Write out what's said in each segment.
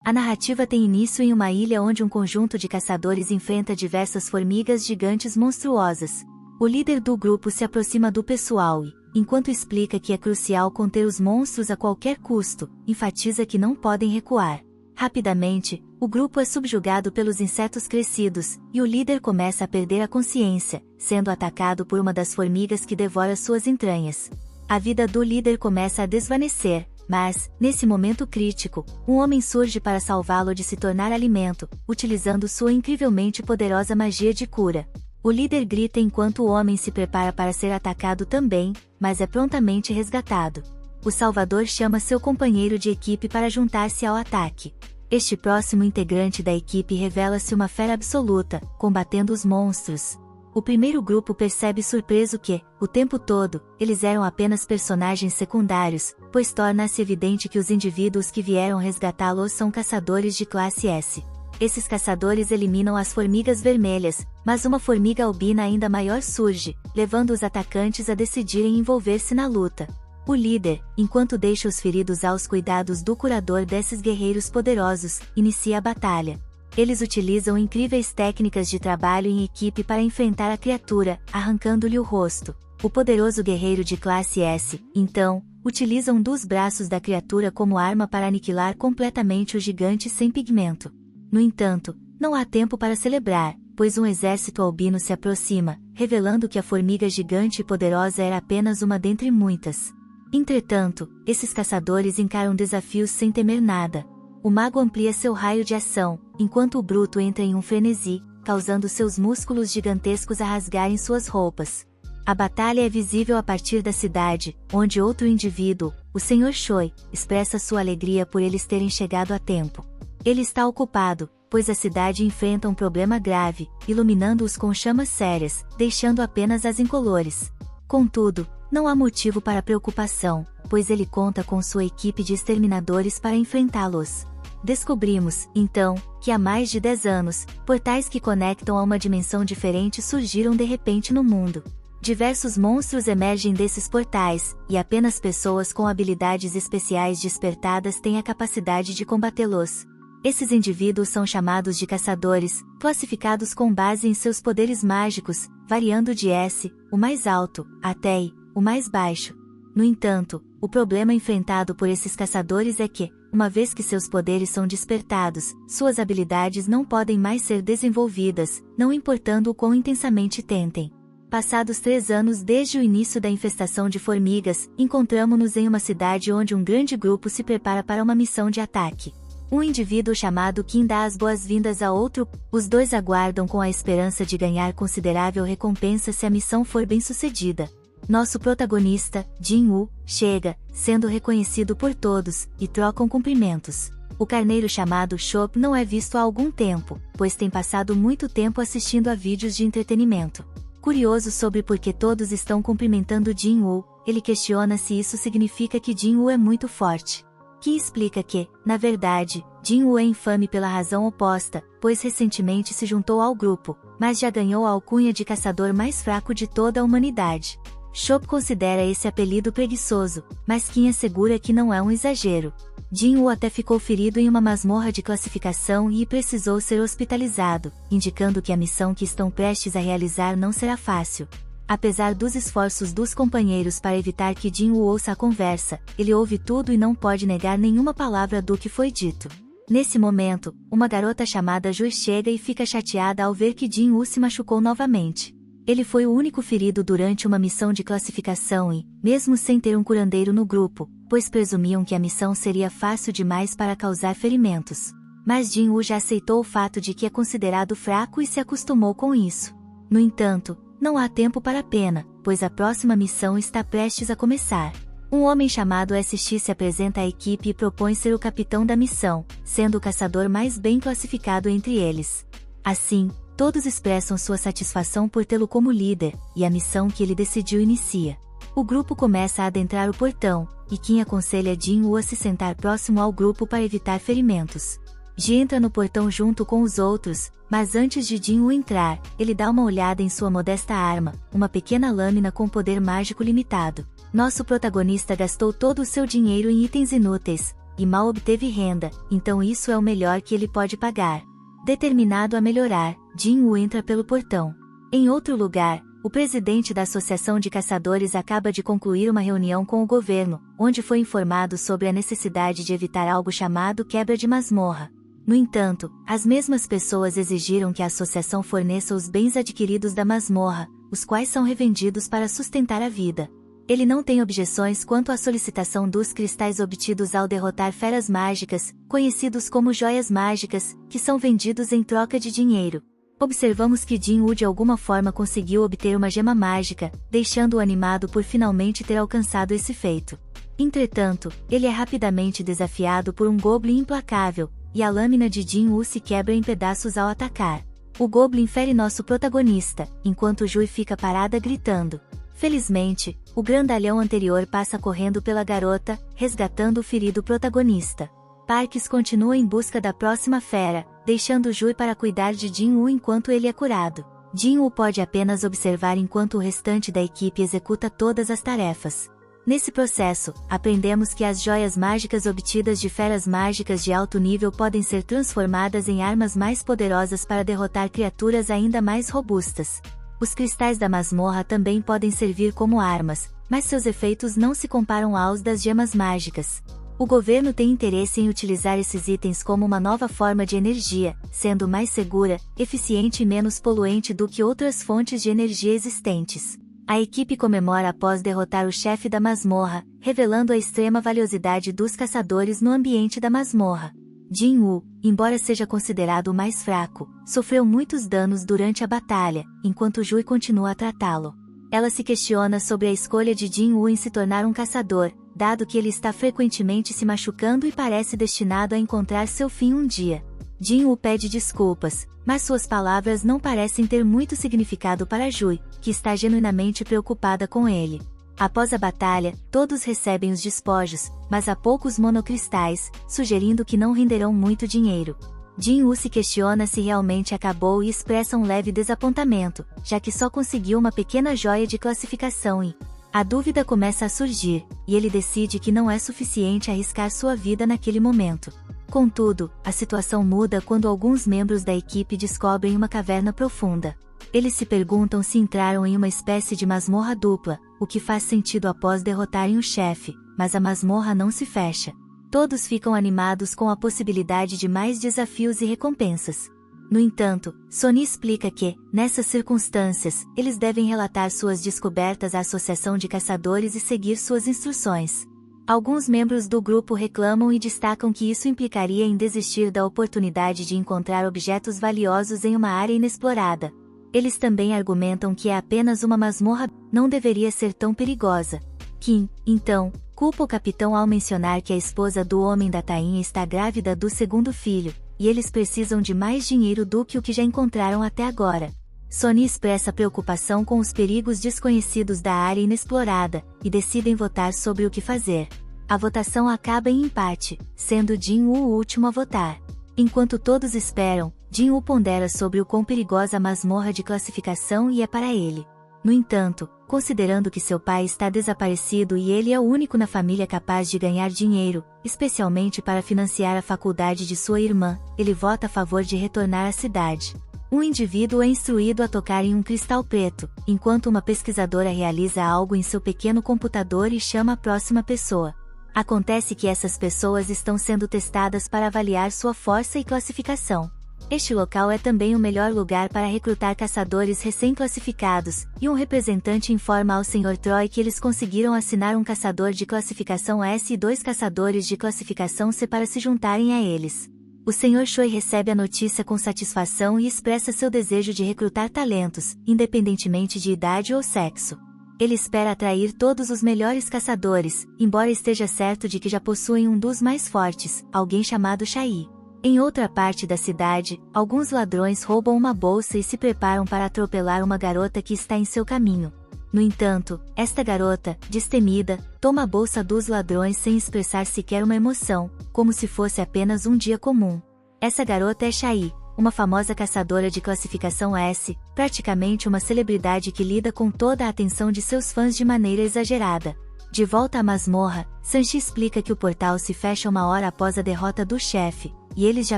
A narrativa tem início em uma ilha onde um conjunto de caçadores enfrenta diversas formigas gigantes monstruosas. O líder do grupo se aproxima do pessoal e, enquanto explica que é crucial conter os monstros a qualquer custo, enfatiza que não podem recuar. Rapidamente, o grupo é subjugado pelos insetos crescidos, e o líder começa a perder a consciência, sendo atacado por uma das formigas que devora suas entranhas. A vida do líder começa a desvanecer, mas, nesse momento crítico, um homem surge para salvá-lo de se tornar alimento, utilizando sua incrivelmente poderosa magia de cura. O líder grita enquanto o homem se prepara para ser atacado também, mas é prontamente resgatado. O Salvador chama seu companheiro de equipe para juntar-se ao ataque. Este próximo integrante da equipe revela-se uma fera absoluta, combatendo os monstros. O primeiro grupo percebe surpreso que, o tempo todo, eles eram apenas personagens secundários, pois torna-se evidente que os indivíduos que vieram resgatá-los são caçadores de classe S. Esses caçadores eliminam as formigas vermelhas, mas uma formiga albina ainda maior surge, levando os atacantes a decidirem envolver-se na luta. O líder, enquanto deixa os feridos aos cuidados do curador desses guerreiros poderosos, inicia a batalha. Eles utilizam incríveis técnicas de trabalho em equipe para enfrentar a criatura, arrancando-lhe o rosto. O poderoso guerreiro de classe S, então, utiliza um dos braços da criatura como arma para aniquilar completamente o gigante sem pigmento. No entanto, não há tempo para celebrar, pois um exército albino se aproxima, revelando que a formiga gigante e poderosa era apenas uma dentre muitas. Entretanto, esses caçadores encaram desafios sem temer nada. O mago amplia seu raio de ação, enquanto o bruto entra em um frenesi, causando seus músculos gigantescos a rasgarem suas roupas. A batalha é visível a partir da cidade, onde outro indivíduo, o Sr. Choi, expressa sua alegria por eles terem chegado a tempo. Ele está ocupado, pois a cidade enfrenta um problema grave, iluminando-os com chamas sérias, deixando apenas as incolores. Contudo, não há motivo para preocupação, pois ele conta com sua equipe de exterminadores para enfrentá-los. Descobrimos, então, que há mais de 10 anos, portais que conectam a uma dimensão diferente surgiram de repente no mundo. Diversos monstros emergem desses portais, e apenas pessoas com habilidades especiais despertadas têm a capacidade de combatê-los. Esses indivíduos são chamados de caçadores, classificados com base em seus poderes mágicos, variando de S, o mais alto, até I, o mais baixo. No entanto, o problema enfrentado por esses caçadores é que, uma vez que seus poderes são despertados, suas habilidades não podem mais ser desenvolvidas, não importando o quão intensamente tentem. Passados 3 anos desde o início da infestação de formigas, encontramo-nos em uma cidade onde um grande grupo se prepara para uma missão de ataque. Um indivíduo chamado Kim dá as boas-vindas a outro, os dois aguardam com a esperança de ganhar considerável recompensa se a missão for bem-sucedida. Nosso protagonista, Jin-woo, chega, sendo reconhecido por todos, e trocam cumprimentos. O carneiro chamado Chop não é visto há algum tempo, pois tem passado muito tempo assistindo a vídeos de entretenimento. Curioso sobre por que todos estão cumprimentando Jin-woo, ele questiona se isso significa que Jin-woo é muito forte. Kim explica que, na verdade, Jin-woo é infame pela razão oposta, pois recentemente se juntou ao grupo, mas já ganhou a alcunha de caçador mais fraco de toda a humanidade. Chop considera esse apelido preguiçoso, mas Kim assegura que não é um exagero. Jin-woo até ficou ferido em uma masmorra de classificação e precisou ser hospitalizado, indicando que a missão que estão prestes a realizar não será fácil. Apesar dos esforços dos companheiros para evitar que Jin-woo ouça a conversa, ele ouve tudo e não pode negar nenhuma palavra do que foi dito. Nesse momento, uma garota chamada Jui chega e fica chateada ao ver que Jin-woo se machucou novamente. Ele foi o único ferido durante uma missão de classificação e, mesmo sem ter um curandeiro no grupo, pois presumiam que a missão seria fácil demais para causar ferimentos. Mas Jin-woo já aceitou o fato de que é considerado fraco e se acostumou com isso. No entanto, não há tempo para pena, pois a próxima missão está prestes a começar. Um homem chamado SX se apresenta à equipe e propõe ser o capitão da missão, sendo o caçador mais bem classificado entre eles. Assim, todos expressam sua satisfação por tê-lo como líder, e a missão que ele decidiu inicia. O grupo começa a adentrar o portão, e Kim aconselha Jin-woo a se sentar próximo ao grupo para evitar ferimentos. Ji entra no portão junto com os outros, mas antes de Jin-woo entrar, ele dá uma olhada em sua modesta arma, uma pequena lâmina com poder mágico limitado. Nosso protagonista gastou todo o seu dinheiro em itens inúteis, e mal obteve renda, então isso é o melhor que ele pode pagar. Determinado a melhorar, Jin-woo entra pelo portão. Em outro lugar, o presidente da Associação de Caçadores acaba de concluir uma reunião com o governo, onde foi informado sobre a necessidade de evitar algo chamado quebra de masmorra. No entanto, as mesmas pessoas exigiram que a associação forneça os bens adquiridos da masmorra, os quais são revendidos para sustentar a vida. Ele não tem objeções quanto à solicitação dos cristais obtidos ao derrotar feras mágicas, conhecidos como joias mágicas, que são vendidos em troca de dinheiro. Observamos que Jin-woo de alguma forma conseguiu obter uma gema mágica, deixando-o animado por finalmente ter alcançado esse feito. Entretanto, ele é rapidamente desafiado por um Goblin implacável, e a lâmina de Jin-woo se quebra em pedaços ao atacar. O Goblin fere nosso protagonista, enquanto Jui fica parada gritando. Felizmente, o grandalhão anterior passa correndo pela garota, resgatando o ferido protagonista. Parks continua em busca da próxima fera, deixando Jui para cuidar de Jin-woo enquanto ele é curado. Jin-woo pode apenas observar enquanto o restante da equipe executa todas as tarefas. Nesse processo, aprendemos que as joias mágicas obtidas de feras mágicas de alto nível podem ser transformadas em armas mais poderosas para derrotar criaturas ainda mais robustas. Os cristais da masmorra também podem servir como armas, mas seus efeitos não se comparam aos das gemas mágicas. O governo tem interesse em utilizar esses itens como uma nova forma de energia, sendo mais segura, eficiente e menos poluente do que outras fontes de energia existentes. A equipe comemora após derrotar o chefe da masmorra, revelando a extrema valiosidade dos caçadores no ambiente da masmorra. Jin-woo, embora seja considerado o mais fraco, sofreu muitos danos durante a batalha, enquanto Jui continua a tratá-lo. Ela se questiona sobre a escolha de Jin-woo em se tornar um caçador, dado que ele está frequentemente se machucando e parece destinado a encontrar seu fim um dia. Jin-woo pede desculpas, mas suas palavras não parecem ter muito significado para Jui, que está genuinamente preocupada com ele. Após a batalha, todos recebem os despojos, mas há poucos monocristais, sugerindo que não renderão muito dinheiro. Jin-woo se questiona se realmente acabou e expressa um leve desapontamento, já que só conseguiu uma pequena joia de classificação e... A dúvida começa a surgir, e ele decide que não é suficiente arriscar sua vida naquele momento. Contudo, a situação muda quando alguns membros da equipe descobrem uma caverna profunda. Eles se perguntam se entraram em uma espécie de masmorra dupla, o que faz sentido após derrotarem o chefe, mas a masmorra não se fecha. Todos ficam animados com a possibilidade de mais desafios e recompensas. No entanto, Sonny explica que, nessas circunstâncias, eles devem relatar suas descobertas à Associação de Caçadores e seguir suas instruções. Alguns membros do grupo reclamam e destacam que isso implicaria em desistir da oportunidade de encontrar objetos valiosos em uma área inexplorada. Eles também argumentam que é apenas uma masmorra, não deveria ser tão perigosa. Kim, então, culpa o capitão ao mencionar que a esposa do homem da tainha está grávida do segundo filho, e eles precisam de mais dinheiro do que o que já encontraram até agora. Sonny expressa preocupação com os perigos desconhecidos da área inexplorada, e decidem votar sobre o que fazer. A votação acaba em empate, sendo Jin-woo o último a votar. Enquanto todos esperam, Jin-woo pondera sobre o quão perigosa a masmorra de classificação e é para ele. No entanto, considerando que seu pai está desaparecido e ele é o único na família capaz de ganhar dinheiro, especialmente para financiar a faculdade de sua irmã, ele vota a favor de retornar à cidade. Um indivíduo é instruído a tocar em um cristal preto, enquanto uma pesquisadora realiza algo em seu pequeno computador e chama a próxima pessoa. Acontece que essas pessoas estão sendo testadas para avaliar sua força e classificação. Este local é também o melhor lugar para recrutar caçadores recém-classificados, e um representante informa ao Sr. Troy que eles conseguiram assinar um caçador de classificação S e 2 caçadores de classificação C para se juntarem a eles. O Sr. Choi recebe a notícia com satisfação e expressa seu desejo de recrutar talentos, independentemente de idade ou sexo. Ele espera atrair todos os melhores caçadores, embora esteja certo de que já possuem um dos mais fortes, alguém chamado Chai. Em outra parte da cidade, alguns ladrões roubam uma bolsa e se preparam para atropelar uma garota que está em seu caminho. No entanto, esta garota, destemida, toma a bolsa dos ladrões sem expressar sequer uma emoção, como se fosse apenas um dia comum. Essa garota é Chai, uma famosa caçadora de classificação S, praticamente uma celebridade que lida com toda a atenção de seus fãs de maneira exagerada. De volta à masmorra, Sanji explica que o portal se fecha 1 hora após a derrota do chefe, e eles já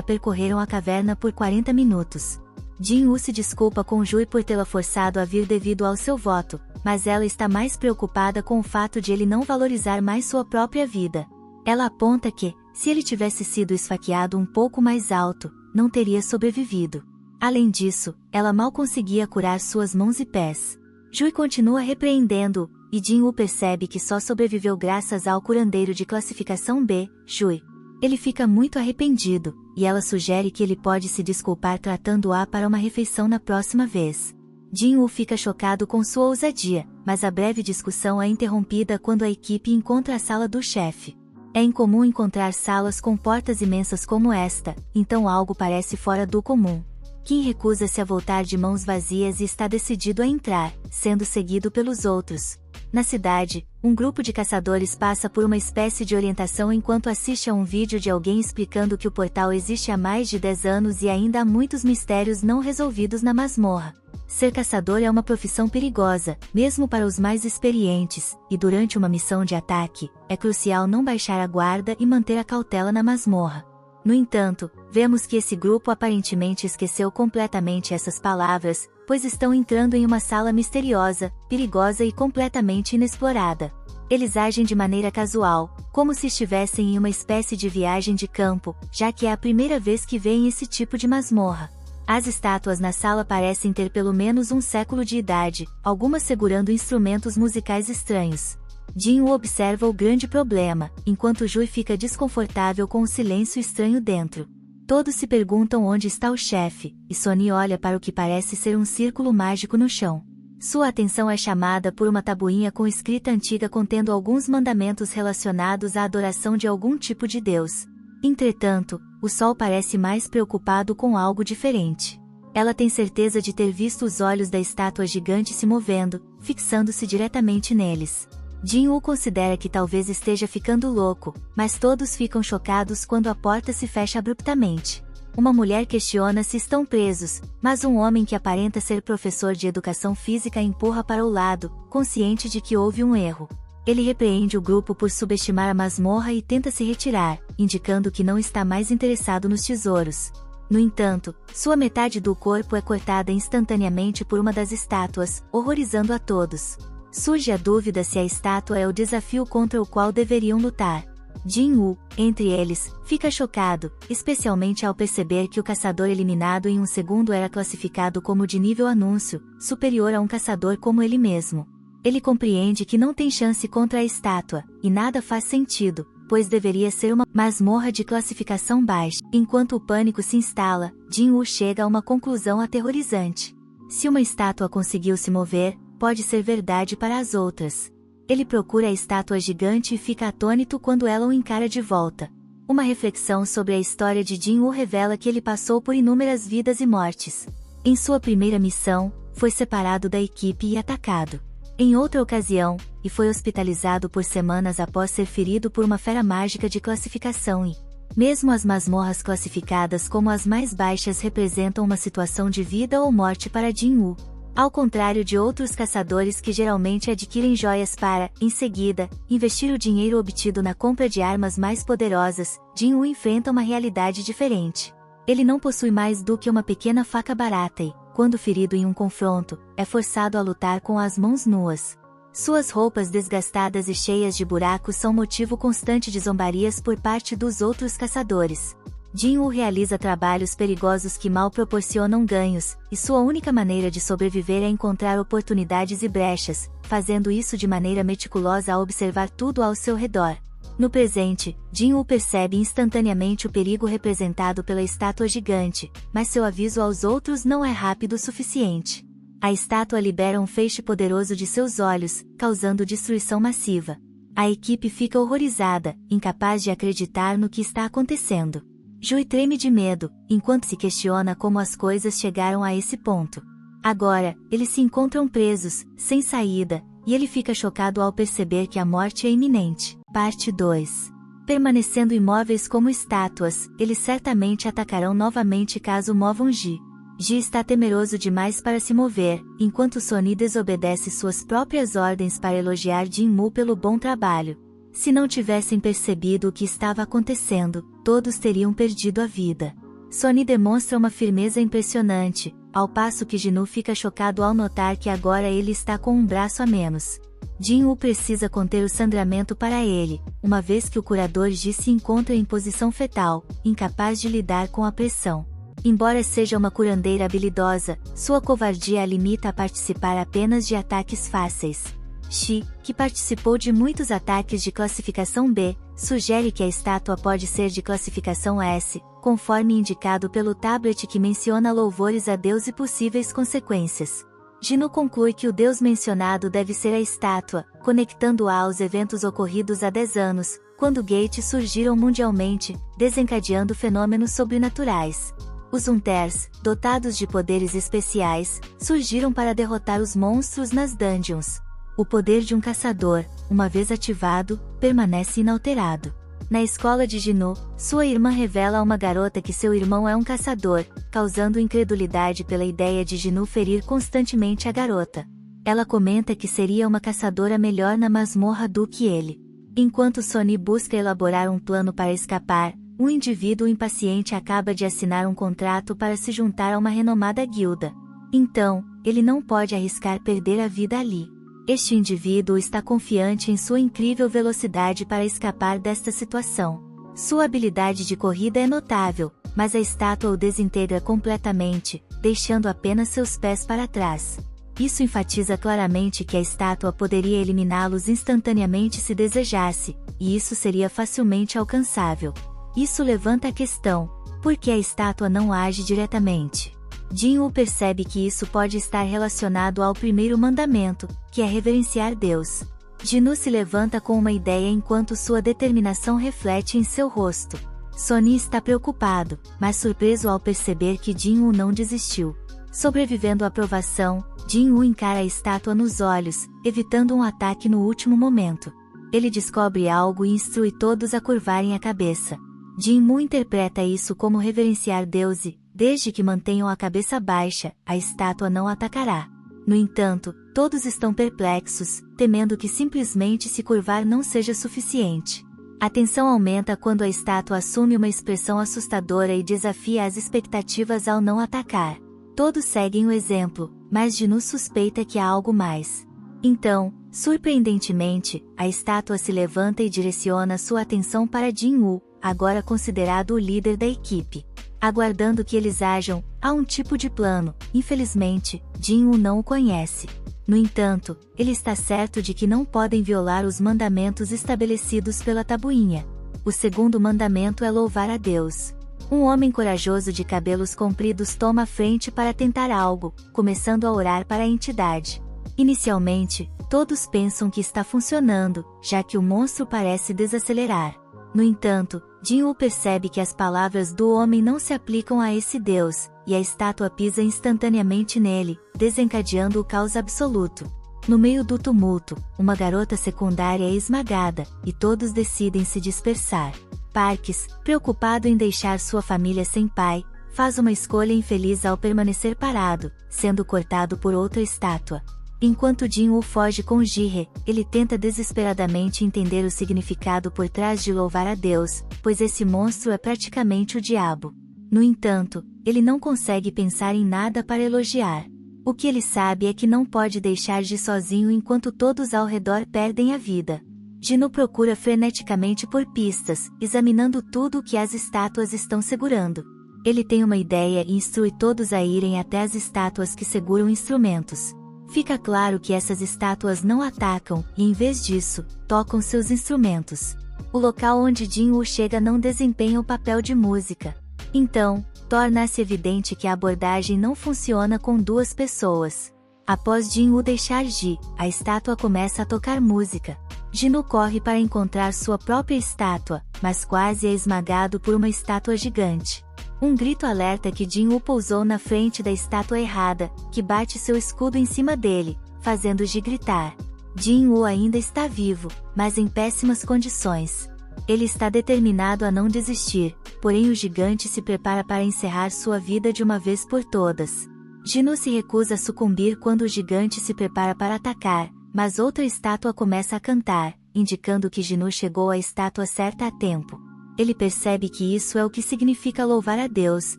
percorreram a caverna por 40 minutos. Jin-Woo se desculpa com Jui por tê-la forçado a vir devido ao seu voto, mas ela está mais preocupada com o fato de ele não valorizar mais sua própria vida. Ela aponta que, se ele tivesse sido esfaqueado um pouco mais alto, não teria sobrevivido. Além disso, ela mal conseguia curar suas mãos e pés. Jui continua repreendendo-o, e Jin-Woo percebe que só sobreviveu graças ao curandeiro de classificação B, Jui. Ele fica muito arrependido, e ela sugere que ele pode se desculpar tratando-a para uma refeição na próxima vez. Jin-Woo fica chocado com sua ousadia, mas a breve discussão é interrompida quando a equipe encontra a sala do chefe. É incomum encontrar salas com portas imensas como esta, então algo parece fora do comum. Kim recusa-se a voltar de mãos vazias e está decidido a entrar, sendo seguido pelos outros. Na cidade, um grupo de caçadores passa por uma espécie de orientação enquanto assiste a um vídeo de alguém explicando que o portal existe há mais de 10 anos e ainda há muitos mistérios não resolvidos na masmorra. Ser caçador é uma profissão perigosa, mesmo para os mais experientes, e durante uma missão de ataque, é crucial não baixar a guarda e manter a cautela na masmorra. No entanto, vemos que esse grupo aparentemente esqueceu completamente essas palavras, pois estão entrando em uma sala misteriosa, perigosa e completamente inexplorada. Eles agem de maneira casual, como se estivessem em uma espécie de viagem de campo, já que é a primeira vez que veem esse tipo de masmorra. As estátuas na sala parecem ter pelo menos um século de idade, algumas segurando instrumentos musicais estranhos. Jin-Woo observa o grande problema, enquanto Jui fica desconfortável com o silêncio estranho dentro. Todos se perguntam onde está o chefe, e Sonny olha para o que parece ser um círculo mágico no chão. Sua atenção é chamada por uma tabuinha com escrita antiga contendo alguns mandamentos relacionados à adoração de algum tipo de deus. Entretanto, o sol parece mais preocupado com algo diferente. Ela tem certeza de ter visto os olhos da estátua gigante se movendo, fixando-se diretamente neles. Jin-Woo considera que talvez esteja ficando louco, mas todos ficam chocados quando a porta se fecha abruptamente. Uma mulher questiona se estão presos, mas um homem que aparenta ser professor de educação física empurra para o lado, consciente de que houve um erro. Ele repreende o grupo por subestimar a masmorra e tenta se retirar, indicando que não está mais interessado nos tesouros. No entanto, sua metade do corpo é cortada instantaneamente por uma das estátuas, horrorizando a todos. Surge a dúvida se a estátua é o desafio contra o qual deveriam lutar. Jin-Woo, entre eles, fica chocado, especialmente ao perceber que o caçador eliminado em um segundo era classificado como de nível anúncio, superior a um caçador como ele mesmo. Ele compreende que não tem chance contra a estátua, e nada faz sentido, pois deveria ser uma masmorra de classificação baixa. Enquanto o pânico se instala, Jin-Woo chega a uma conclusão aterrorizante. Se uma estátua conseguiu se mover, pode ser verdade para as outras. Ele procura a estátua gigante e fica atônito quando ela o encara de volta. Uma reflexão sobre a história de Jin-Woo revela que ele passou por inúmeras vidas e mortes. Em sua primeira missão, foi separado da equipe e atacado. Em outra ocasião, e foi hospitalizado por semanas após ser ferido por uma fera mágica de classificação e, mesmo as masmorras classificadas como as mais baixas representam uma situação de vida ou morte para Jin-Woo. Ao contrário de outros caçadores que geralmente adquirem joias para, em seguida, investir o dinheiro obtido na compra de armas mais poderosas, Jin-Woo enfrenta uma realidade diferente. Ele não possui mais do que uma pequena faca barata e, quando ferido em um confronto, é forçado a lutar com as mãos nuas. Suas roupas desgastadas e cheias de buracos são motivo constante de zombarias por parte dos outros caçadores. Jin-Woo realiza trabalhos perigosos que mal proporcionam ganhos, e sua única maneira de sobreviver é encontrar oportunidades e brechas, fazendo isso de maneira meticulosa ao observar tudo ao seu redor. No presente, Jin-Woo percebe instantaneamente o perigo representado pela estátua gigante, mas seu aviso aos outros não é rápido o suficiente. A estátua libera um feixe poderoso de seus olhos, causando destruição massiva. A equipe fica horrorizada, incapaz de acreditar no que está acontecendo. Jui treme de medo, enquanto se questiona como as coisas chegaram a esse ponto. Agora, eles se encontram presos, sem saída, e ele fica chocado ao perceber que a morte é iminente. Parte 2. Permanecendo imóveis como estátuas, eles certamente atacarão novamente caso movam Ji. Ji está temeroso demais para se mover, enquanto Sonny desobedece suas próprias ordens para elogiar Jin-woo pelo bom trabalho. Se não tivessem percebido o que estava acontecendo, todos teriam perdido a vida. Sonny demonstra uma firmeza impressionante, ao passo que Jin-woo fica chocado ao notar que agora ele está com um braço a menos. Jin-woo precisa conter o sangramento para ele, uma vez que o curador Ji se encontra em posição fetal, incapaz de lidar com a pressão. Embora seja uma curandeira habilidosa, sua covardia a limita a participar apenas de ataques fáceis. Shi, que participou de muitos ataques de classificação B, sugere que a estátua pode ser de classificação S, conforme indicado pelo tablet que menciona louvores a Deus e possíveis consequências. Jin-woo conclui que o Deus mencionado deve ser a estátua, conectando-a aos eventos ocorridos há 10 anos, quando gates surgiram mundialmente, desencadeando fenômenos sobrenaturais. Os Hunters, dotados de poderes especiais, surgiram para derrotar os monstros nas dungeons. O poder de um caçador, uma vez ativado, permanece inalterado. Na escola de Jin-woo, sua irmã revela a uma garota que seu irmão é um caçador, causando incredulidade pela ideia de Jin-woo ferir constantemente a garota. Ela comenta que seria uma caçadora melhor na masmorra do que ele. Enquanto Sonny busca elaborar um plano para escapar, um indivíduo impaciente acaba de assinar um contrato para se juntar a uma renomada guilda. Então, ele não pode arriscar perder a vida ali. Este indivíduo está confiante em sua incrível velocidade para escapar desta situação. Sua habilidade de corrida é notável, mas a estátua o desintegra completamente, deixando apenas seus pés para trás. Isso enfatiza claramente que a estátua poderia eliminá-los instantaneamente se desejasse, e isso seria facilmente alcançável. Isso levanta a questão: por que a estátua não age diretamente? Jin-woo percebe que isso pode estar relacionado ao primeiro mandamento, que é reverenciar Deus. Jin-woo se levanta com uma ideia enquanto sua determinação reflete em seu rosto. Sonny está preocupado, mas surpreso ao perceber que Jin-woo não desistiu. Sobrevivendo à provação, Jin-woo encara a estátua nos olhos, evitando um ataque no último momento. Ele descobre algo e instrui todos a curvarem a cabeça. Jin-woo interpreta isso como reverenciar Deus e, desde que mantenham a cabeça baixa, a estátua não atacará. No entanto, todos estão perplexos, temendo que simplesmente se curvar não seja suficiente. A tensão aumenta quando a estátua assume uma expressão assustadora e desafia as expectativas ao não atacar. Todos seguem o exemplo, mas Jin-woo suspeita que há algo mais. Então, surpreendentemente, a estátua se levanta e direciona sua atenção para Jin-woo, agora considerado o líder da equipe. Aguardando que eles ajam, há um tipo de plano. Infelizmente, Jin-woo não o conhece. No entanto, ele está certo de que não podem violar os mandamentos estabelecidos pela tabuinha. O segundo mandamento é louvar a Deus. Um homem corajoso de cabelos compridos toma a frente para tentar algo, começando a orar para a entidade. Inicialmente, todos pensam que está funcionando, já que o monstro parece desacelerar. No entanto, Jin-woo percebe que as palavras do homem não se aplicam a esse Deus, e a estátua pisa instantaneamente nele, desencadeando o caos absoluto. No meio do tumulto, uma garota secundária é esmagada, e todos decidem se dispersar. Parks, preocupado em deixar sua família sem pai, faz uma escolha infeliz ao permanecer parado, sendo cortado por outra estátua. Enquanto Jin-woo foge com Ji-hye, ele tenta desesperadamente entender o significado por trás de louvar a Deus, pois esse monstro é praticamente o diabo. No entanto, ele não consegue pensar em nada para elogiar. O que ele sabe é que não pode deixar Ji sozinho enquanto todos ao redor perdem a vida. Jin-woo procura freneticamente por pistas, examinando tudo o que as estátuas estão segurando. Ele tem uma ideia e instrui todos a irem até as estátuas que seguram instrumentos. Fica claro que essas estátuas não atacam, e em vez disso, tocam seus instrumentos. O local onde Jin-woo chega não desempenha o papel de música. Então, torna-se evidente que a abordagem não funciona com duas pessoas. Após Jin-woo deixar Ji, a estátua começa a tocar música. Jin-woo corre para encontrar sua própria estátua, mas quase é esmagado por uma estátua gigante. Um grito alerta que Jin-woo pousou na frente da estátua errada, que bate seu escudo em cima dele, fazendo Ji gritar. Jin-woo ainda está vivo, mas em péssimas condições. Ele está determinado a não desistir, porém o gigante se prepara para encerrar sua vida de uma vez por todas. Jinu se recusa a sucumbir quando o gigante se prepara para atacar, mas outra estátua começa a cantar, indicando que Jinu chegou à estátua certa a tempo. Ele percebe que isso é o que significa louvar a Deus,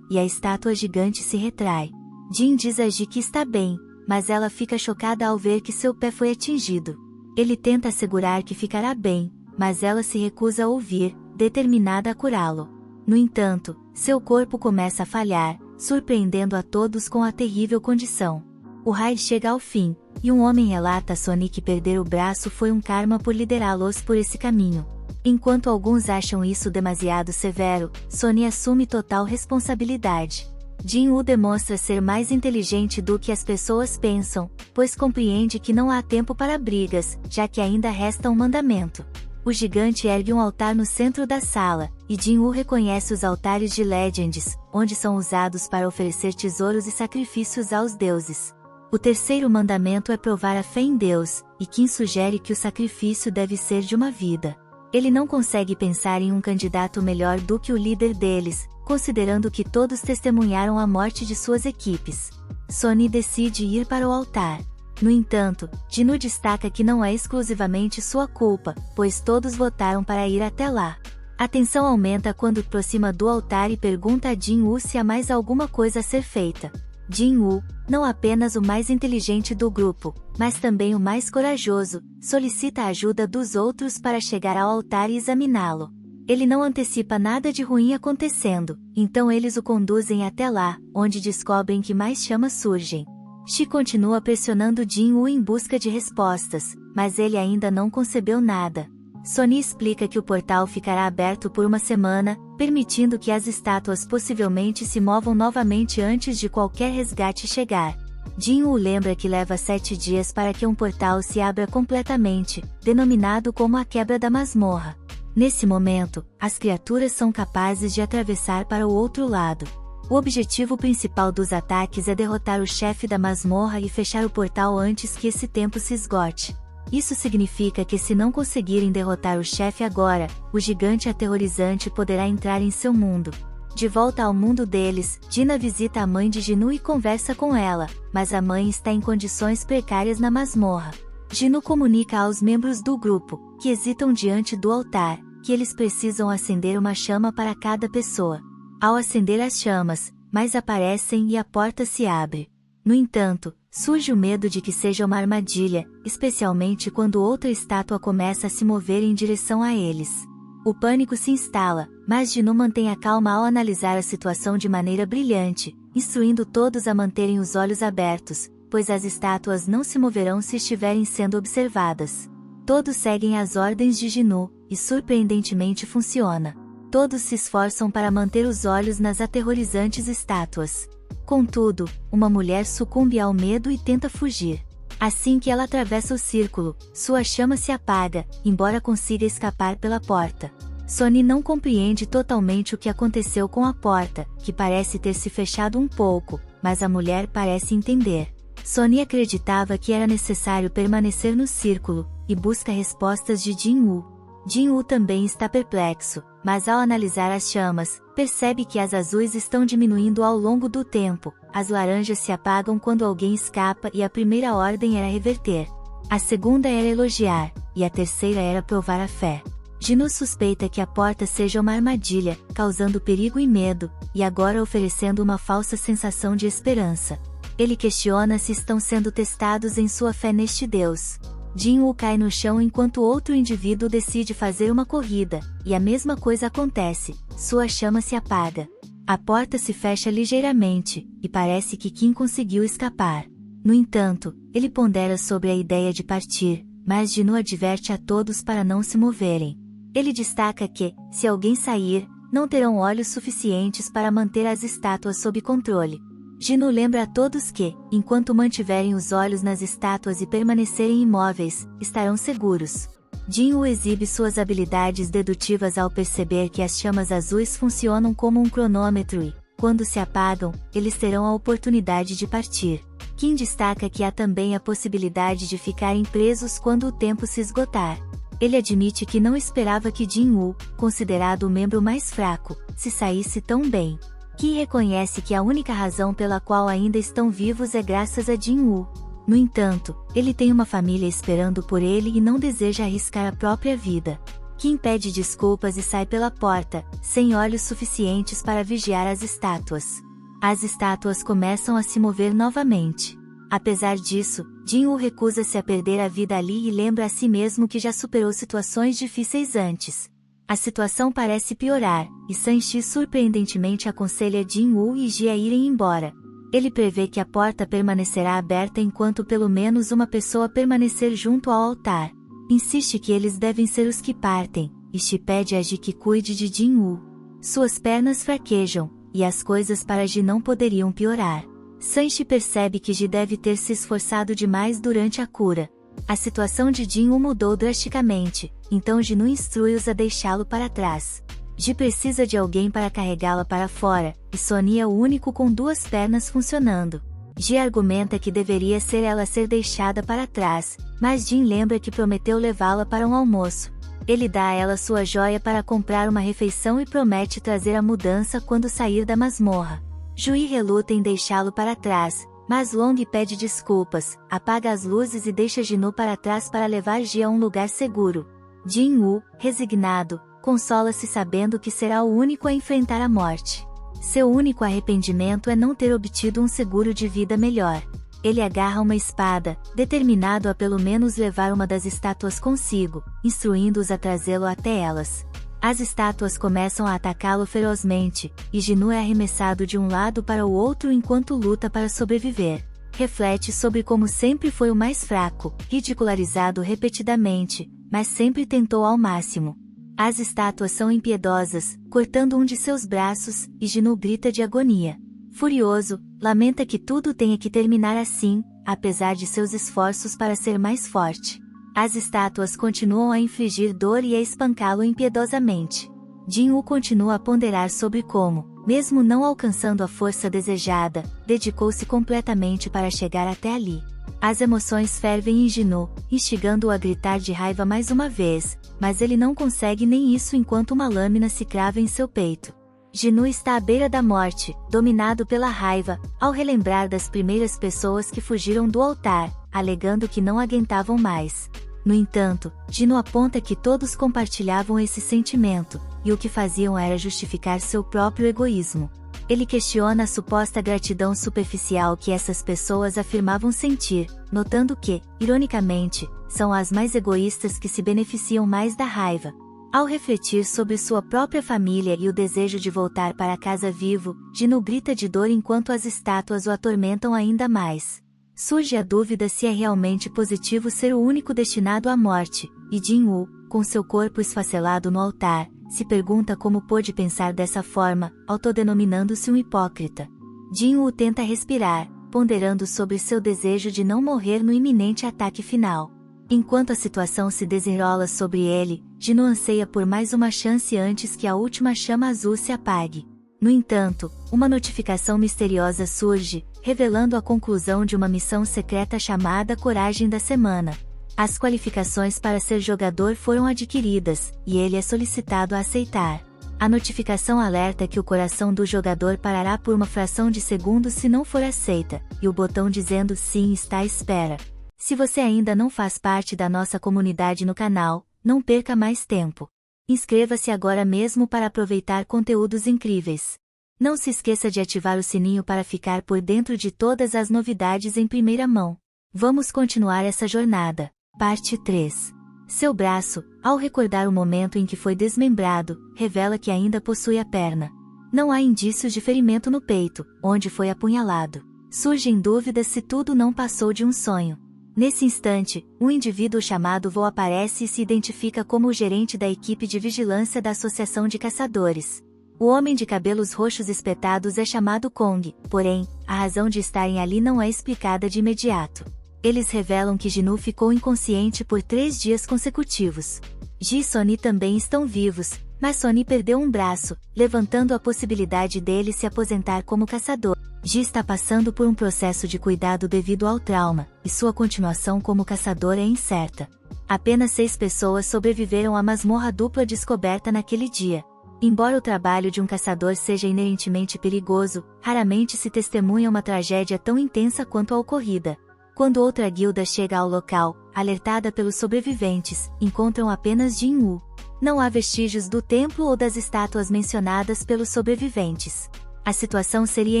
e a estátua gigante se retrai. Jin diz a Ji que está bem, mas ela fica chocada ao ver que seu pé foi atingido. Ele tenta assegurar que ficará bem, mas ela se recusa a ouvir, determinada a curá-lo. No entanto, seu corpo começa a falhar, surpreendendo a todos com a terrível condição. O raid chega ao fim, e um homem relata a Sonny que perder o braço foi um karma por liderá-los por esse caminho. Enquanto alguns acham isso demasiado severo, Sonny assume total responsabilidade. Jin-Woo demonstra ser mais inteligente do que as pessoas pensam, pois compreende que não há tempo para brigas, já que ainda resta um mandamento. O gigante ergue um altar no centro da sala, e Jin-Woo reconhece os altares de Legends, onde são usados para oferecer tesouros e sacrifícios aos deuses. O terceiro mandamento é provar a fé em Deus, e Kim sugere que o sacrifício deve ser de uma vida. Ele não consegue pensar em um candidato melhor do que o líder deles, considerando que todos testemunharam a morte de suas equipes. Sonny decide ir para o altar. No entanto, Jinu destaca que não é exclusivamente sua culpa, pois todos votaram para ir até lá. A tensão aumenta quando aproxima do altar e pergunta a Jin-Woo se há mais alguma coisa a ser feita. Jin-Woo, não apenas o mais inteligente do grupo, mas também o mais corajoso, solicita a ajuda dos outros para chegar ao altar e examiná-lo. Ele não antecipa nada de ruim acontecendo, então eles o conduzem até lá, onde descobrem que mais chamas surgem. Shi continua pressionando Jin-Woo em busca de respostas, mas ele ainda não concebeu nada. Sonny explica que o portal ficará aberto por uma semana, permitindo que as estátuas possivelmente se movam novamente antes de qualquer resgate chegar. Jin-Woo lembra que leva 7 dias para que um portal se abra completamente, denominado como a quebra da masmorra. Nesse momento, as criaturas são capazes de atravessar para o outro lado. O objetivo principal dos ataques é derrotar o chefe da masmorra e fechar o portal antes que esse tempo se esgote. Isso significa que se não conseguirem derrotar o chefe agora, o gigante aterrorizante poderá entrar em seu mundo. De volta ao mundo deles, Dina visita a mãe de Jinu e conversa com ela, mas a mãe está em condições precárias na masmorra. Jinu comunica aos membros do grupo, que hesitam diante do altar, que eles precisam acender uma chama para cada pessoa. Ao acender as chamas, mais aparecem e a porta se abre. No entanto, surge o medo de que seja uma armadilha, especialmente quando outra estátua começa a se mover em direção a eles. O pânico se instala, mas Jinu mantém a calma ao analisar a situação de maneira brilhante, instruindo todos a manterem os olhos abertos, pois as estátuas não se moverão se estiverem sendo observadas. Todos seguem as ordens de Jinu, e surpreendentemente funciona. Todos se esforçam para manter os olhos nas aterrorizantes estátuas. Contudo, uma mulher sucumbe ao medo e tenta fugir. Assim que ela atravessa o círculo, sua chama se apaga, embora consiga escapar pela porta. Sonny não compreende totalmente o que aconteceu com a porta, que parece ter se fechado um pouco, mas a mulher parece entender. Sonny acreditava que era necessário permanecer no círculo, e busca respostas de Jin-Woo. Jin-Woo também está perplexo, mas ao analisar as chamas, percebe que as azuis estão diminuindo ao longo do tempo, as laranjas se apagam quando alguém escapa e a primeira ordem era reverter. A segunda era elogiar, e a terceira era provar a fé. Jinu suspeita que a porta seja uma armadilha, causando perigo e medo, e agora oferecendo uma falsa sensação de esperança. Ele questiona se estão sendo testados em sua fé neste Deus. Jin-Woo cai no chão enquanto outro indivíduo decide fazer uma corrida, e a mesma coisa acontece, sua chama se apaga. A porta se fecha ligeiramente, e parece que Kim conseguiu escapar. No entanto, ele pondera sobre a ideia de partir, mas Jinu adverte a todos para não se moverem. Ele destaca que, se alguém sair, não terão olhos suficientes para manter as estátuas sob controle. Jinu lembra a todos que, enquanto mantiverem os olhos nas estátuas e permanecerem imóveis, estarão seguros. Jin-Woo exibe suas habilidades dedutivas ao perceber que as chamas azuis funcionam como um cronômetro e, quando se apagam, eles terão a oportunidade de partir. Kim destaca que há também a possibilidade de ficarem presos quando o tempo se esgotar. Ele admite que não esperava que Jin-woo, considerado o membro mais fraco, se saísse tão bem. Ki reconhece que a única razão pela qual ainda estão vivos é graças a Jin-woo. No entanto, ele tem uma família esperando por ele e não deseja arriscar a própria vida. Kim pede desculpas e sai pela porta, sem olhos suficientes para vigiar as estátuas. As estátuas começam a se mover novamente. Apesar disso, Jin-woo recusa-se a perder a vida ali e lembra a si mesmo que já superou situações difíceis antes. A situação parece piorar, e San-Shi surpreendentemente aconselha Jin-woo e Ji a irem embora. Ele prevê que a porta permanecerá aberta enquanto pelo menos uma pessoa permanecer junto ao altar. Insiste que eles devem ser os que partem, e Shi pede a Ji que cuide de Jin-woo. Suas pernas fraquejam, e as coisas para Ji não poderiam piorar. San-Shi percebe que Ji deve ter se esforçado demais durante a cura. A situação de Jin-woo mudou drasticamente, então Ji-nu instrui-os a deixá-lo para trás. Ji precisa de alguém para carregá-la para fora, e Sony é o único com 2 pernas funcionando. Ji argumenta que deveria ser ela ser deixada para trás, mas Jin lembra que prometeu levá-la para um almoço. Ele dá a ela sua joia para comprar uma refeição e promete trazer a mudança quando sair da masmorra. Jui reluta em deixá-lo para trás, mas Long pede desculpas, apaga as luzes e deixa Ji-nu para trás para levar Ji a um lugar seguro. Jin-woo, resignado, consola-se sabendo que será o único a enfrentar a morte. Seu único arrependimento é não ter obtido um seguro de vida melhor. Ele agarra uma espada, determinado a pelo menos levar uma das estátuas consigo, instruindo-os a trazê-lo até elas. As estátuas começam a atacá-lo ferozmente, e Ji-nu é arremessado de um lado para o outro enquanto luta para sobreviver. Reflete sobre como sempre foi o mais fraco, ridicularizado repetidamente, mas sempre tentou ao máximo. As estátuas são impiedosas, cortando um de seus braços, e Ji-nu grita de agonia. Furioso, lamenta que tudo tenha que terminar assim, apesar de seus esforços para ser mais forte. As estátuas continuam a infligir dor e a espancá-lo impiedosamente. Jin-woo continua a ponderar sobre como, mesmo não alcançando a força desejada, dedicou-se completamente para chegar até ali. As emoções fervem em Ji-nu, instigando-o a gritar de raiva mais uma vez, mas ele não consegue nem isso enquanto uma lâmina se crava em seu peito. Ji-nu está à beira da morte, dominado pela raiva, ao relembrar das primeiras pessoas que fugiram do altar, alegando que não aguentavam mais. No entanto, Ji-nu aponta que todos compartilhavam esse sentimento, e o que faziam era justificar seu próprio egoísmo. Ele questiona a suposta gratidão superficial que essas pessoas afirmavam sentir, notando que, ironicamente, são as mais egoístas que se beneficiam mais da raiva. Ao refletir sobre sua própria família e o desejo de voltar para casa vivo, Ji-nu grita de dor enquanto as estátuas o atormentam ainda mais. Surge a dúvida se é realmente positivo ser o único destinado à morte, e Jin-woo, com seu corpo esfacelado no altar, se pergunta como pôde pensar dessa forma, autodenominando-se um hipócrita. Jin-woo tenta respirar, ponderando sobre seu desejo de não morrer no iminente ataque final. Enquanto a situação se desenrola sobre ele, Ji-nu anseia por mais uma chance antes que a última chama azul se apague. No entanto, uma notificação misteriosa surge, revelando a conclusão de uma missão secreta chamada Coragem da Semana. As qualificações para ser jogador foram adquiridas, e ele é solicitado a aceitar. A notificação alerta que o coração do jogador parará por uma fração de segundo se não for aceita, e o botão dizendo sim está à espera. Se você ainda não faz parte da nossa comunidade no canal, não perca mais tempo. Inscreva-se agora mesmo para aproveitar conteúdos incríveis. Não se esqueça de ativar o sininho para ficar por dentro de todas as novidades em primeira mão. Vamos continuar essa jornada. Parte 3. Seu braço, ao recordar o momento em que foi desmembrado, revela que ainda possui a perna. Não há indícios de ferimento no peito, onde foi apunhalado. Surgem dúvidas se tudo não passou de um sonho. Nesse instante, um indivíduo chamado Vo aparece e se identifica como o gerente da equipe de vigilância da Associação de Caçadores. O homem de cabelos roxos espetados é chamado Kong, porém, a razão de estarem ali não é explicada de imediato. Eles revelam que Ji-nu ficou inconsciente por 3 dias consecutivos. Ji e Sony também estão vivos, mas Sony perdeu um braço, levantando a possibilidade dele se aposentar como caçador. Ji está passando por um processo de cuidado devido ao trauma, e sua continuação como caçador é incerta. Apenas 6 pessoas sobreviveram à masmorra dupla descoberta naquele dia. Embora o trabalho de um caçador seja inerentemente perigoso, raramente se testemunha uma tragédia tão intensa quanto a ocorrida. Quando outra guilda chega ao local, alertada pelos sobreviventes, encontram apenas Jin-woo. Não há vestígios do templo ou das estátuas mencionadas pelos sobreviventes. A situação seria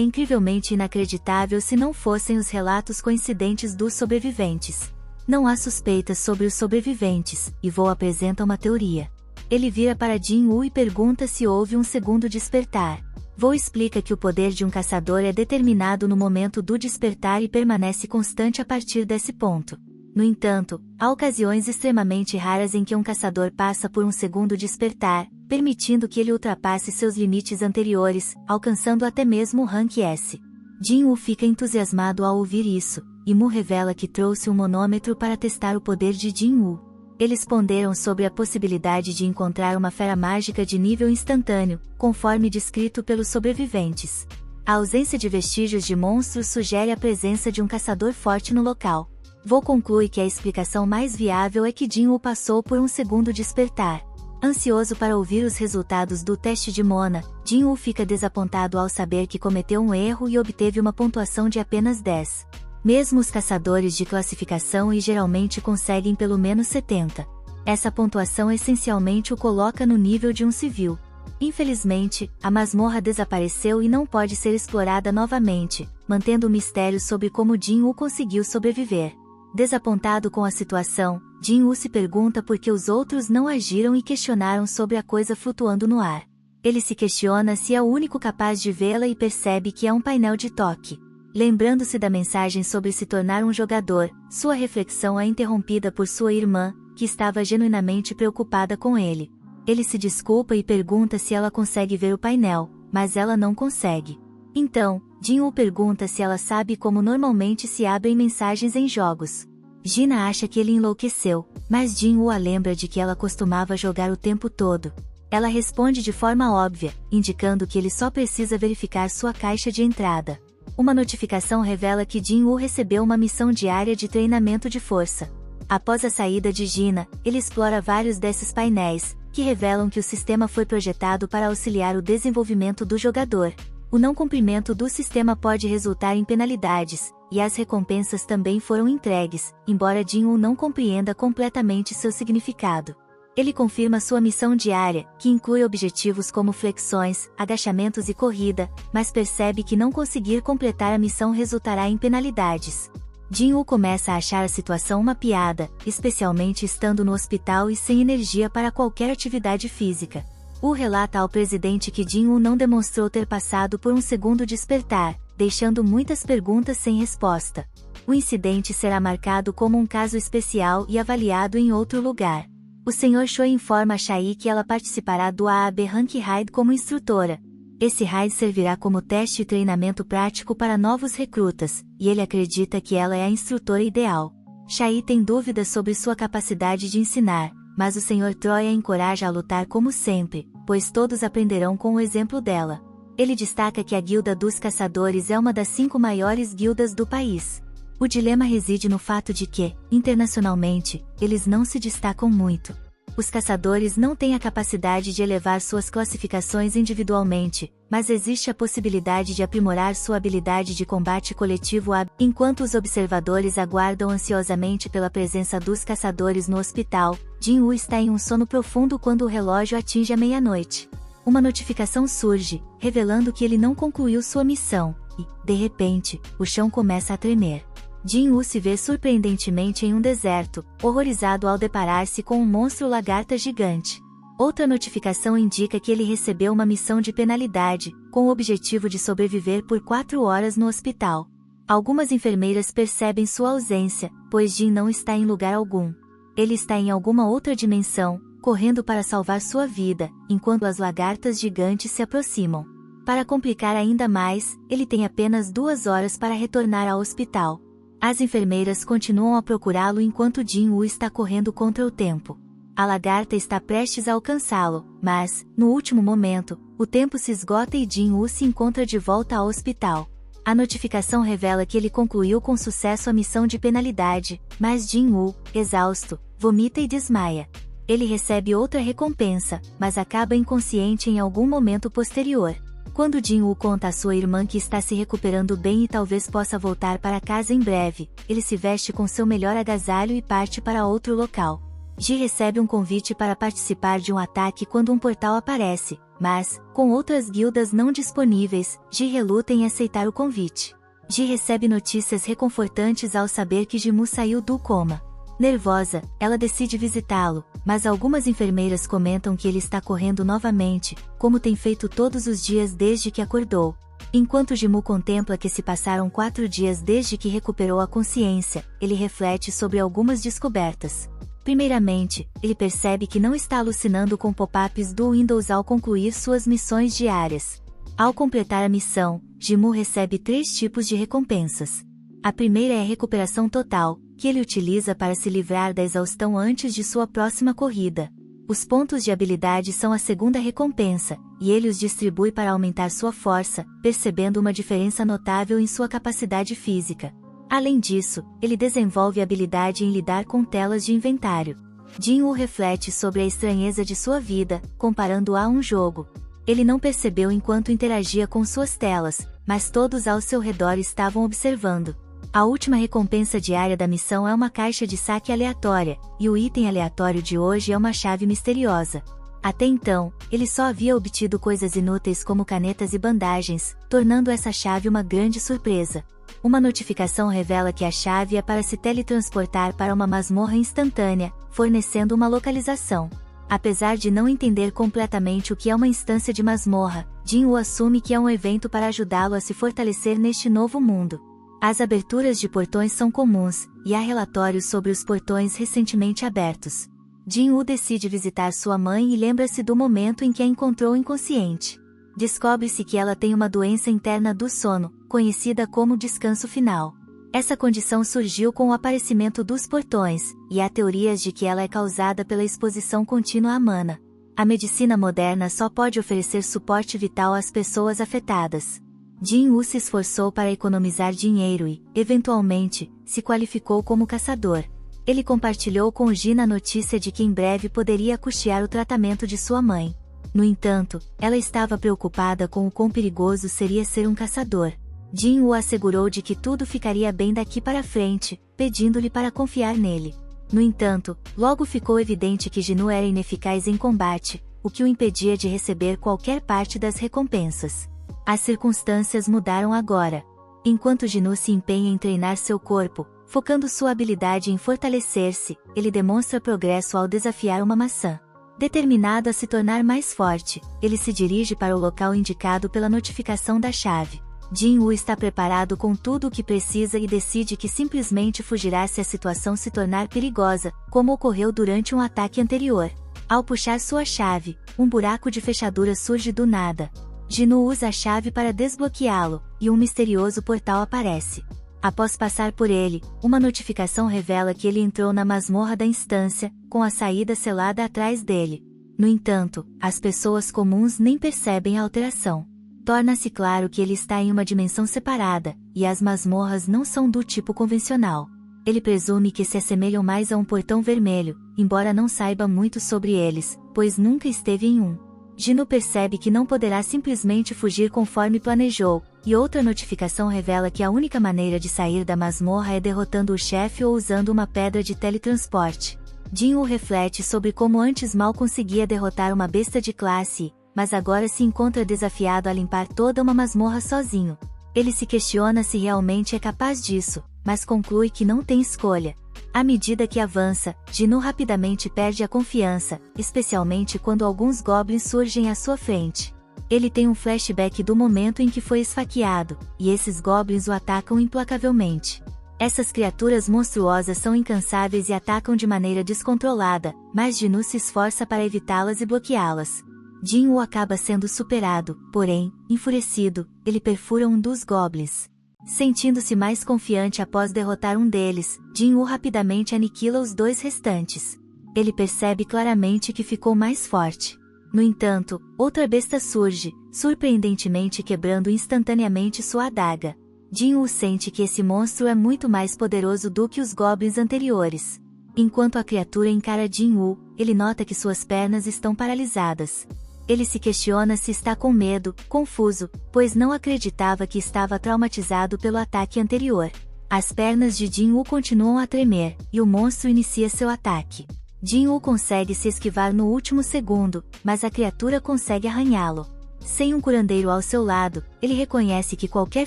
incrivelmente inacreditável se não fossem os relatos coincidentes dos sobreviventes. Não há suspeitas sobre os sobreviventes, e Vo apresenta uma teoria. Ele vira para Jin-woo e pergunta se houve um segundo despertar. Vo explica que o poder de um caçador é determinado no momento do despertar e permanece constante a partir desse ponto. No entanto, há ocasiões extremamente raras em que um caçador passa por um segundo despertar, permitindo que ele ultrapasse seus limites anteriores, alcançando até mesmo o rank S. Jin-woo fica entusiasmado ao ouvir isso, e Mu revela que trouxe um manômetro para testar o poder de Jin-woo. Eles ponderam sobre a possibilidade de encontrar uma fera mágica de nível instantâneo, conforme descrito pelos sobreviventes. A ausência de vestígios de monstros sugere a presença de um caçador forte no local. Vo conclui que a explicação mais viável é que Jin-woo passou por um segundo despertar. Ansioso para ouvir os resultados do teste de Mona, Jin-woo fica desapontado ao saber que cometeu um erro e obteve uma pontuação de apenas 10. Mesmo os caçadores de classificação e geralmente conseguem pelo menos 70. Essa pontuação essencialmente o coloca no nível de um civil. Infelizmente, a masmorra desapareceu e não pode ser explorada novamente, mantendo o mistério sobre como Jin-woo conseguiu sobreviver. Desapontado com a situação, Jin-woo se pergunta por que os outros não agiram e questionaram sobre a coisa flutuando no ar. Ele se questiona se é o único capaz de vê-la e percebe que é um painel de toque. Lembrando-se da mensagem sobre se tornar um jogador, sua reflexão é interrompida por sua irmã, que estava genuinamente preocupada com ele. Ele se desculpa e pergunta se ela consegue ver o painel, mas ela não consegue. Então, Jin-woo pergunta se ela sabe como normalmente se abrem mensagens em jogos. Gina acha que ele enlouqueceu, mas Jin-woo a lembra de que ela costumava jogar o tempo todo. Ela responde de forma óbvia, indicando que ele só precisa verificar sua caixa de entrada. Uma notificação revela que Jin-woo recebeu uma missão diária de treinamento de força. Após a saída de Gina, ele explora vários desses painéis, que revelam que o sistema foi projetado para auxiliar o desenvolvimento do jogador. O não cumprimento do sistema pode resultar em penalidades, e as recompensas também foram entregues, embora Jin-woo não compreenda completamente seu significado. Ele confirma sua missão diária, que inclui objetivos como flexões, agachamentos e corrida, mas percebe que não conseguir completar a missão resultará em penalidades. Jin-woo começa a achar a situação uma piada, especialmente estando no hospital e sem energia para qualquer atividade física. Woo relata ao presidente que Jin-woo não demonstrou ter passado por um segundo despertar, deixando muitas perguntas sem resposta. O incidente será marcado como um caso especial e avaliado em outro lugar. O Sr. Choi informa a Shai que ela participará do AAB Rank Raid como instrutora. Esse raid servirá como teste e treinamento prático para novos recrutas, e ele acredita que ela é a instrutora ideal. Shai tem dúvidas sobre sua capacidade de ensinar, mas o Sr. Troy a encoraja a lutar como sempre, pois todos aprenderão com o exemplo dela. Ele destaca que a Guilda dos Caçadores é uma das 5 maiores guildas do país. O dilema reside no fato de que, internacionalmente, eles não se destacam muito. Os caçadores não têm a capacidade de elevar suas classificações individualmente, mas existe a possibilidade de aprimorar sua habilidade de combate coletivo enquanto os observadores aguardam ansiosamente pela presença dos caçadores no hospital. Jin-woo está em um sono profundo quando o relógio atinge a meia-noite. Uma notificação surge, revelando que ele não concluiu sua missão, e, de repente, o chão começa a tremer. Jin-woo se vê surpreendentemente em um deserto, horrorizado ao deparar-se com um monstro lagarta gigante. Outra notificação indica que ele recebeu uma missão de penalidade, com o objetivo de sobreviver por 4 horas no hospital. Algumas enfermeiras percebem sua ausência, pois Jin não está em lugar algum. Ele está em alguma outra dimensão, correndo para salvar sua vida, enquanto as lagartas gigantes se aproximam. Para complicar ainda mais, ele tem apenas 2 horas para retornar ao hospital. As enfermeiras continuam a procurá-lo enquanto Jin-woo está correndo contra o tempo. A lagarta está prestes a alcançá-lo, mas, no último momento, o tempo se esgota e Jin-woo se encontra de volta ao hospital. A notificação revela que ele concluiu com sucesso a missão de penalidade, mas Jin-woo, exausto, vomita e desmaia. Ele recebe outra recompensa, mas acaba inconsciente em algum momento posterior. Quando Jin-woo conta à sua irmã que está se recuperando bem e talvez possa voltar para casa em breve, ele se veste com seu melhor agasalho e parte para outro local. Ji recebe um convite para participar de um ataque quando um portal aparece, mas, com outras guildas não disponíveis, Ji reluta em aceitar o convite. Ji recebe notícias reconfortantes ao saber que Jimu saiu do coma. Nervosa, ela decide visitá-lo, mas algumas enfermeiras comentam que ele está correndo novamente, como tem feito todos os dias desde que acordou. Enquanto Jimu contempla que se passaram 4 dias desde que recuperou a consciência, ele reflete sobre algumas descobertas. Primeiramente, ele percebe que não está alucinando com pop-ups do Windows ao concluir suas missões diárias. Ao completar a missão, Jimu recebe 3 tipos de recompensas. A primeira é a recuperação total, que ele utiliza para se livrar da exaustão antes de sua próxima corrida. Os pontos de habilidade são a segunda recompensa, e ele os distribui para aumentar sua força, percebendo uma diferença notável em sua capacidade física. Além disso, ele desenvolve habilidade em lidar com telas de inventário. Jin-woo reflete sobre a estranheza de sua vida, comparando-a a um jogo. Ele não percebeu enquanto interagia com suas telas, mas todos ao seu redor estavam observando. A última recompensa diária da missão é uma caixa de saque aleatória, e o item aleatório de hoje é uma chave misteriosa. Até então, ele só havia obtido coisas inúteis como canetas e bandagens, tornando essa chave uma grande surpresa. Uma notificação revela que a chave é para se teletransportar para uma masmorra instantânea, fornecendo uma localização. Apesar de não entender completamente o que é uma instância de masmorra, Jin-woo assume que é um evento para ajudá-lo a se fortalecer neste novo mundo. As aberturas de portões são comuns, e há relatórios sobre os portões recentemente abertos. Jin-woo decide visitar sua mãe e lembra-se do momento em que a encontrou inconsciente. Descobre-se que ela tem uma doença interna do sono, conhecida como descanso final. Essa condição surgiu com o aparecimento dos portões, e há teorias de que ela é causada pela exposição contínua à mana. A medicina moderna só pode oferecer suporte vital às pessoas afetadas. Jin-woo se esforçou para economizar dinheiro e, eventualmente, se qualificou como caçador. Ele compartilhou com Ji a notícia de que em breve poderia custear o tratamento de sua mãe. No entanto, ela estava preocupada com o quão perigoso seria ser um caçador. Jin-woo assegurou de que tudo ficaria bem daqui para frente, pedindo-lhe para confiar nele. No entanto, logo ficou evidente que Jinu era ineficaz em combate, o que o impedia de receber qualquer parte das recompensas. As circunstâncias mudaram agora. Enquanto Jinu se empenha em treinar seu corpo, focando sua habilidade em fortalecer-se, ele demonstra progresso ao desafiar uma maçã. Determinado a se tornar mais forte, ele se dirige para o local indicado pela notificação da chave. Jin-woo está preparado com tudo o que precisa e decide que simplesmente fugirá se a situação se tornar perigosa, como ocorreu durante um ataque anterior. Ao puxar sua chave, um buraco de fechadura surge do nada. Jinu usa a chave para desbloqueá-lo, e um misterioso portal aparece. Após passar por ele, uma notificação revela que ele entrou na masmorra da instância, com a saída selada atrás dele. No entanto, as pessoas comuns nem percebem a alteração. Torna-se claro que ele está em uma dimensão separada, e as masmorras não são do tipo convencional. Ele presume que se assemelham mais a um portão vermelho, embora não saiba muito sobre eles, pois nunca esteve em um. Jinu percebe que não poderá simplesmente fugir conforme planejou, e outra notificação revela que a única maneira de sair da masmorra é derrotando o chefe ou usando uma pedra de teletransporte. Jin-woo reflete sobre como antes mal conseguia derrotar uma besta de classe, mas agora se encontra desafiado a limpar toda uma masmorra sozinho. Ele se questiona se realmente é capaz disso, mas conclui que não tem escolha. À medida que avança, Jinu rapidamente perde a confiança, especialmente quando alguns goblins surgem à sua frente. Ele tem um flashback do momento em que foi esfaqueado, e esses goblins o atacam implacavelmente. Essas criaturas monstruosas são incansáveis e atacam de maneira descontrolada, mas Jinu se esforça para evitá-las e bloqueá-las. Jin-woo acaba sendo superado, porém, enfurecido, ele perfura um dos goblins. Sentindo-se mais confiante após derrotar um deles, Jin-woo rapidamente aniquila os 2 restantes. Ele percebe claramente que ficou mais forte. No entanto, outra besta surge, surpreendentemente quebrando instantaneamente sua adaga. Jin-woo sente que esse monstro é muito mais poderoso do que os goblins anteriores. Enquanto a criatura encara Jin-Woo, ele nota que suas pernas estão paralisadas. Ele se questiona se está com medo, confuso, pois não acreditava que estava traumatizado pelo ataque anterior. As pernas de Jin-Woo continuam a tremer, e o monstro inicia seu ataque. Jin-Woo consegue se esquivar no último segundo, mas a criatura consegue arranhá-lo. Sem um curandeiro ao seu lado, ele reconhece que qualquer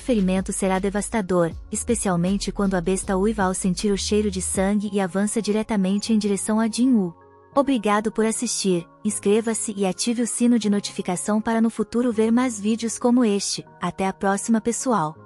ferimento será devastador, especialmente quando a besta uiva ao sentir o cheiro de sangue e avança diretamente em direção a Jin-Woo. Obrigado por assistir, inscreva-se e ative o sino de notificação para no futuro ver mais vídeos como este. Até a próxima, pessoal!